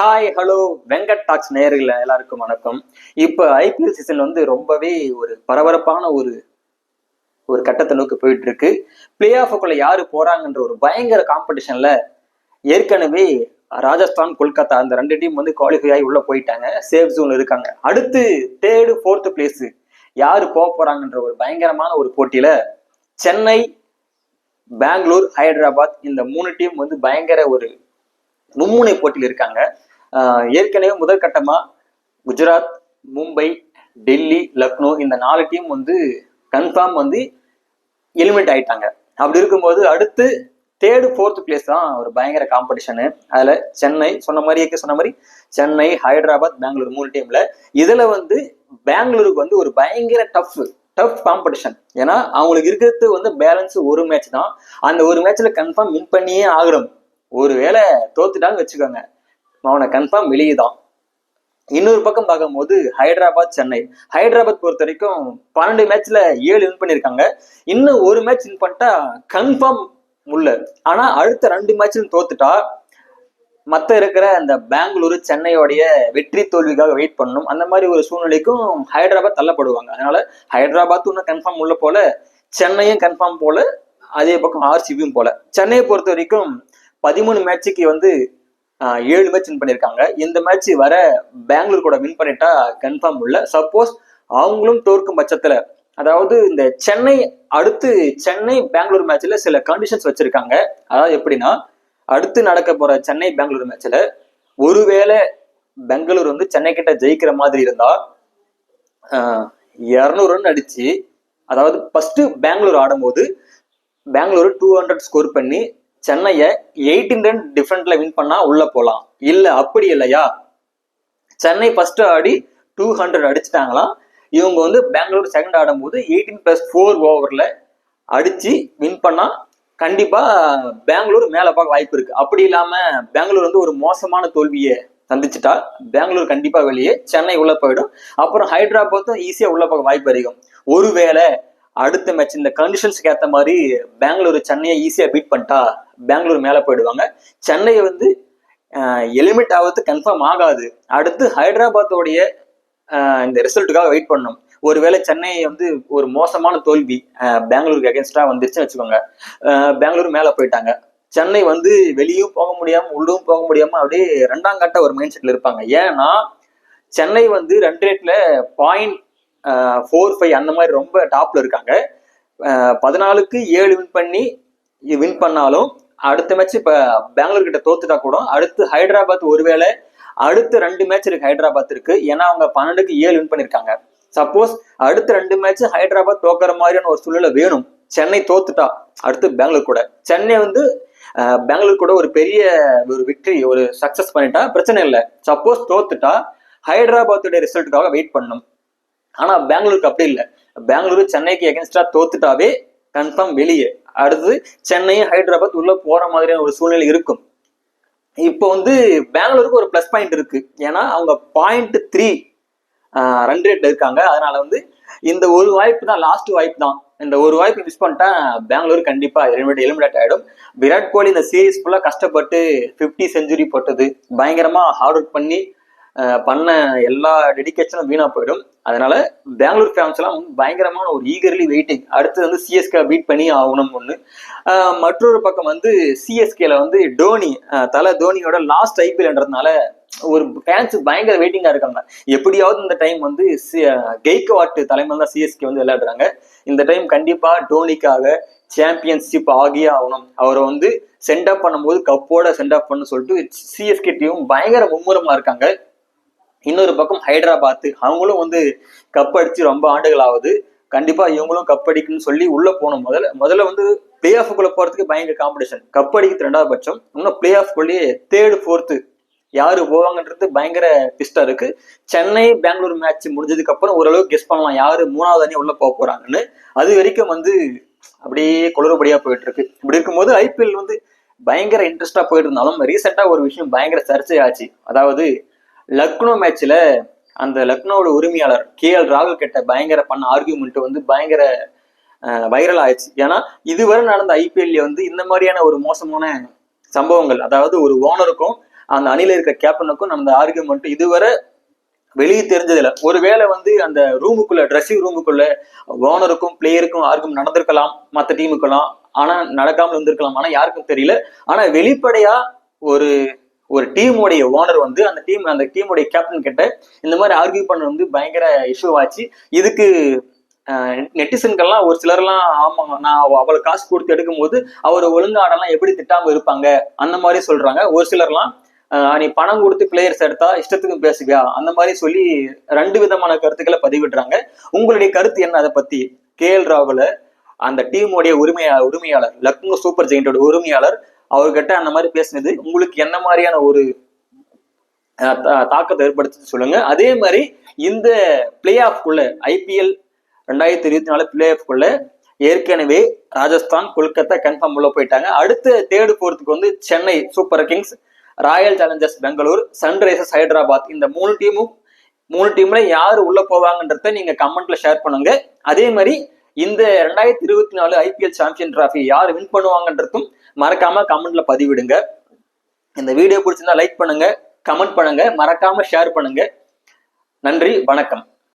Hi hello Venkat tax நேயர்கள எல்லாருக்கும் வணக்கம். இப்போ ஐபிஎல் சீசன் வந்து ரொம்பவே ஒரு பரபரப்பான ஒரு ஒரு கட்டத்தை நோக்கி போயிட்டு இருக்கு. பிளே ஆஃபுக்குள்ள யாரு போறாங்கன்ற ஒரு பயங்கர காம்படிஷன்ல ஏற்கனவே ராஜஸ்தான், கொல்கத்தா அந்த ரெண்டு டீம் வந்து குவாலிஃபை ஆகி உள்ள போயிட்டாங்க, சேஃப் ஜோன்ல இருக்காங்க. அடுத்து தேர்டு ஃபோர்த் பிளேஸ் யாரு போக போறாங்கன்ற ஒரு பயங்கரமான ஒரு போட்டியில சென்னை, பெங்களூர், ஹைதராபாத் இந்த மூணு டீம் வந்து பயங்கர ஒரு மும்முனை போட்டியில் இருக்காங்க. ஏற்கனவே முதல் கட்டமா குஜராத், மும்பை, டெல்லி, லக்னோ இந்த 4 டீம் வந்து கன்ஃபார்ம் வந்து எலிமினேட் ஆயிட்டாங்க. அப்படி இருக்கும்போது அடுத்து தேர்டு ஃபோர்த் பிளேஸ் தான் ஒரு பயங்கர காம்படிஷனு. அதுல சென்னை சொன்ன மாதிரி சென்னை, ஹைதராபாத், பெங்களூர் 3 டீம்ல இதுல வந்து பெங்களூருக்கு வந்து ஒரு பயங்கர டஃப் காம்படிஷன். ஏன்னா அவங்களுக்கு இருக்கிறது வந்து பேலன்ஸ் ஒரு மேட்ச் தான். அந்த ஒரு மேட்ச்ல கன்ஃபார்ம் வின் பண்ணியே ஆகணும். ஒருவேளை தோத்துட்டான்னு வச்சுக்கோங்க, அவனை கன்ஃபார்ம் வெளியே தான். இன்னொரு பக்கம் பார்க்கும்போது ஹைதராபாத், சென்னை. ஹைதராபாத் பொறுத்த வரைக்கும் 12 மேட்ச்ல 7 வின் பண்ணியிருக்காங்க. இன்னும் ஒரு மேட்ச் வின் பண்ணிட்டா கன்ஃபார்ம் உள்ள. ஆனா அடுத்த 2 மேட்ச்ல தோத்துட்டா மற்ற இருக்கிற அந்த பெங்களூரு, சென்னையோடைய வெற்றி தோல்விக்காக வெயிட் பண்ணணும். அந்த மாதிரி ஒரு சூழ்நிலைக்கும் ஹைதராபாத் தள்ளப்படுவாங்க. அதனால ஹைதராபாத் இன்னும் கன்ஃபார்ம் உள்ள போல, சென்னையும் கன்ஃபார்ம் போல, அதே பக்கம் ஆர்சிபியும் போல. சென்னையை பொறுத்த வரைக்கும் 13 மேட்சுக்கு வந்து 7 மேட்ச் வின் பண்ணியிருக்காங்க. இந்த மேட்ச் வர பெங்களூர் கூட வின் பண்ணிட்டா கன்ஃபார்ம் உள்ள. சப்போஸ் அவங்களும் தோற்கும் பட்சத்துல, அதாவது இந்த சென்னை பெங்களூர் மேட்ச்ல சில கண்டிஷன்ஸ் வச்சிருக்காங்க. அதாவது எப்படின்னா, அடுத்து நடக்க போற சென்னை பெங்களூர் மேட்ச்ல ஒருவேளை பெங்களூர் வந்து சென்னை கிட்ட ஜெயிக்கிற மாதிரி இருந்தா 200 ரன் அடிச்சு, அதாவது ஃபர்ஸ்ட் பெங்களூர் ஆடும்போது பெங்களூர் 200 ஸ்கோர் பண்ணி சென்னையை 18 ரன் டிஃபரெண்ட்ல வின் பண்ணா உள்ள போலாம். இல்ல அப்படி இல்லையா, சென்னை ஃபர்ஸ்ட் ஆடி 200 அடிச்சுட்டாங்களாம். இவங்க வந்து பெங்களூர் செகண்ட் ஆடும்போது 18+4 ஓவர்ல அடிச்சு வின் பண்ணா கண்டிப்பா பெங்களூர் மேல பார்க்க வாய்ப்பு இருக்கு. அப்படி இல்லாம பெங்களூர் வந்து ஒரு மோசமான தோல்வியை சந்திச்சுட்டா பெங்களூர் கண்டிப்பா வெளியே, சென்னை உள்ள போயிடும். அப்புறம் ஹைதராபாத்தும் ஈஸியா உள்ள பார்க்க வாய்ப்பு அதிகம். ஒருவேளை அடுத்த மேட்ச் இந்த கண்டிஷன்ஸ்க்கு ஏற்ற மாதிரி பெங்களூர் சென்னையை ஈஸியா பீட் பண்ணிட்டா பெங்களூர் மேல போயிடுவாங்க. சென்னையை வந்து எலிமினேட் ஆகிறது கன்ஃபார்ம் ஆகாது. அடுத்து ஹைதராபாத்தோடைய இந்த ரிசல்ட்டுக்காக வெயிட் பண்ணணும். ஒருவேளை சென்னை வந்து ஒரு மோசமான தோல்வி பெங்களூருக்கு அகேன்ஸ்டா வந்துருச்சுன்னு வச்சுக்கோங்க, பெங்களூர் மேல போயிட்டாங்க. சென்னை வந்து வெளியும் போக முடியாம உள்ளவும் போக முடியாம அப்படியே 2ஆம் கட்ட ஒரு மைண்ட் செட்ல இருப்பாங்க. ஏன்னா சென்னை வந்து ரன் ரேட்ல 0.45 அந்த மாதிரி ரொம்ப டாப்ல இருக்காங்க. 14க்கு 7 வின் பண்ணாலும் அடுத்த மேட்ச் இப்ப பெங்களூர் கிட்ட தோத்துட்டா கூட அடுத்து ஹைதராபாத் ஒருவேளை அடுத்த 2 மேட்ச் இருக்கு ஹைதராபாத் இருக்கு. ஏன்னா அவங்க 12க்கு 7 வின் பண்ணிருக்காங்க. சப்போஸ் அடுத்த 2 மேட்ச் ஹைதராபாத் தோக்கிற மாதிரியான ஒரு சூழ்நிலை வேணும். சென்னை தோத்துட்டா அடுத்து பெங்களூர் கூட, சென்னை வந்து பெங்களூர் கூட ஒரு பெரிய ஒரு விக்டரி ஒரு சக்சஸ் பண்ணிட்டா பிரச்சனை இல்லை. சப்போஸ் தோத்துட்டா ஹைதராபாத்துடைய ரிசல்ட்டுக்காக வெயிட் பண்ணணும். ஆனா பெங்களூருக்கு அப்படி இல்லை. பெங்களூரு சென்னைக்கு எகென்ஸ்டா தோத்துட்டாவே கன்ஃபார்ம் வெளியே. அடுத்து சென்னையும் ஹைதராபாத் உள்ள போற மாதிரியான ஒரு சூழ்நிலை இருக்கும். இப்போ வந்து பெங்களூருக்கு ஒரு பிளஸ் பாயிண்ட் இருக்கு. ஏன்னா அவங்க 0.3 ரன் ரேட் இருக்காங்க. அதனால வந்து இந்த ஒரு வாய்ப்பு தான், லாஸ்ட் வாய்ப்பு தான். இந்த ஒரு வாய்ப்பு மிஸ் பண்ணிட்டா பெங்களூர் கண்டிப்பா எலிமினேட் ஆயிடும். விராட் கோலி இந்த சீரீஸ் ஃபுல்லா கஷ்டப்பட்டு 50 செஞ்சுரி போட்டது, பயங்கரமா ஹார்ட் ஒர்க் பண்ண எல்லா டெடிகேஷனும் வீணா போயிடும். அதனால பெங்களூர் ஃபேன்ஸ் எல்லாம் பயங்கரமான ஒரு ஈகர்லி வெயிட்டிங். அடுத்து வந்து சிஎஸ்கே பீட் பண்ணி ஆகணும் ஒண்ணு. மற்றொரு பக்கம் வந்து சிஎஸ்கேல வந்து தோனியோட லாஸ்ட் ஐபிஎல்ன்றதுனால ஒரு ஃபேன்ஸ் பயங்கர வெயிட்டிங்கா இருக்காங்க. எப்படியாவது இந்த டைம் வந்து கெய்க்வாட் தலைமையில் தான் சிஎஸ்கே வந்து விளையாடுறாங்க. இந்த டைம் கண்டிப்பா டோனிக்காக சாம்பியன்ஷிப் ஆகியே ஆகணும். அவரை வந்து சென்ட் ஆஃப் பண்ணும்போது கப்போட சென்ட் ஆஃப் பண்ணு சொல்லிட்டு சிஎஸ்கே டீம் பயங்கர மும்முரமா இருக்காங்க. இன்னொரு பக்கம் ஹைதராபாத், அவங்களும் வந்து கப் அடிச்சு ரொம்ப ஆண்டுகள் ஆகுது. கண்டிப்பா இவங்களும் கப் அடிக்குன்னு சொல்லி உள்ள போகணும். முதல்ல வந்து பிளே ஆஃப்குள்ள போறதுக்கு பயங்கர காம்படிஷன். கப் அடிக்கிறது 2வது பட்சம், இன்னும் பிளே ஆஃப்குள்ளேயே தேர்டு ஃபோர்த்து யாரு போவாங்கன்றது பயங்கர டிஸ்டா இருக்கு. சென்னை பெங்களூர் மேட்ச் முடிஞ்சதுக்கு அப்புறம் ஓரளவுக்கு கெஸ் பண்ணலாம் யாரு 3வது அணி உள்ள போக போறாங்கன்னு. அது வரைக்கும் வந்து அப்படியே குளறுபடியா போயிட்டு இருக்கு. இப்படி இருக்கும்போது ஐபிஎல் வந்து பயங்கர இன்ட்ரெஸ்டா போயிட்டு இருந்தாலும் ரீசெண்டா ஒரு விஷயம் பயங்கர சர்ச்சையாச்சு. அதாவது லக்னோ மேட்ச்ல அந்த லக்னோட உரிமையாளர் KL ராகுல் கிட்ட பயங்கர பண்ண ஆர்கியூமெண்ட் வந்து பயங்கர வைரல் ஆயிடுச்சு. ஏன்னா இதுவரை நடந்த ஐபிஎல்ல வந்து இந்த மாதிரியான ஒரு மோசமான சம்பவங்கள், அதாவது ஒரு ஓனருக்கும் அந்த அணியில இருக்க கேப்டனுக்கும் அந்த ஆர்கியூமெண்ட் இதுவரை வெளியே தெரிஞ்சதில்ல. ஒருவேளை அந்த ரூமுக்குள்ள ட்ரெஸ்ஸிங் ரூமுக்குள்ள ஓனருக்கும் பிளேயருக்கும் ஆர்கியூம் நடந்திருக்கலாம், மற்ற டீமுக்கெல்லாம். ஆனா நடக்காமல் இருந்திருக்கலாம், ஆனா யாருக்கும் தெரியல. ஆனா வெளிப்படையா ஒரு ஒரு டீமுடைய ஓனர் அந்த டீமுடைய கேப்டன் கிட்ட இந்த மாதிரி ஆர்கியூ பண்ண பயங்கர இஷ்யூ ஆச்சு. இதுக்கு நெட்டிசன்கள்லாம் ஒரு சிலர்லாம் ஆமாங்க, நான் அவளுக்கு காசு கொடுத்து எடுக்கும் போது அவர் ஒழுங்காடெல்லாம் எப்படி திட்டாம இருப்பாங்க அந்த மாதிரி சொல்றாங்க. ஒரு சிலர்லாம் நீ பணம் கொடுத்து பிளேயர்ஸ் எடுத்தா இஷ்டத்துக்கு பேசுவியா அந்த மாதிரி சொல்லி 2 விதமான கருத்துக்களை பதிவிடுறாங்க. உங்களுடைய கருத்து என்ன அதை பத்தி? KL ராகுல அந்த டீமுடைய உரிமையாளர் லக்னோ சூப்பர் ஜெயிண்டோட உரிமையாளர் அவர்கிட்ட அந்த மாதிரி பேசினது உங்களுக்கு என்ன மாதிரியான ஒரு தாக்கத்தை ஏற்படுத்தி சொல்லுங்க. அதே மாதிரி இந்த பிளே ஆஃப்குள்ள IPL 2024 பிளே ஆஃப்குள்ள ஏற்கனவே ராஜஸ்தான், கொல்கத்தா கன்ஃபார்ம் உள்ள போயிட்டாங்க. அடுத்த தேர்டு போறதுக்கு Chennai Super Kings, Royal Challengers Bangalore, Sunrisers Hyderabad, இந்த 3 டீம்ல யாரு உள்ள போவாங்கன்றத நீங்க கமெண்ட்ல ஷேர் பண்ணுங்க. அதே மாதிரி இந்த 2024 IPL சாம்பியன் டிராஃபி யார் வின் பண்ணுவாங்கன்றதும் மறக்காம கமெண்ட்ல பதிவிடுங்க. இந்த வீடியோ பிடிச்சிருந்தா லைக் பண்ணுங்க, கமெண்ட் பண்ணுங்க, மறக்காம ஷேர் பண்ணுங்க. நன்றி, வணக்கம்.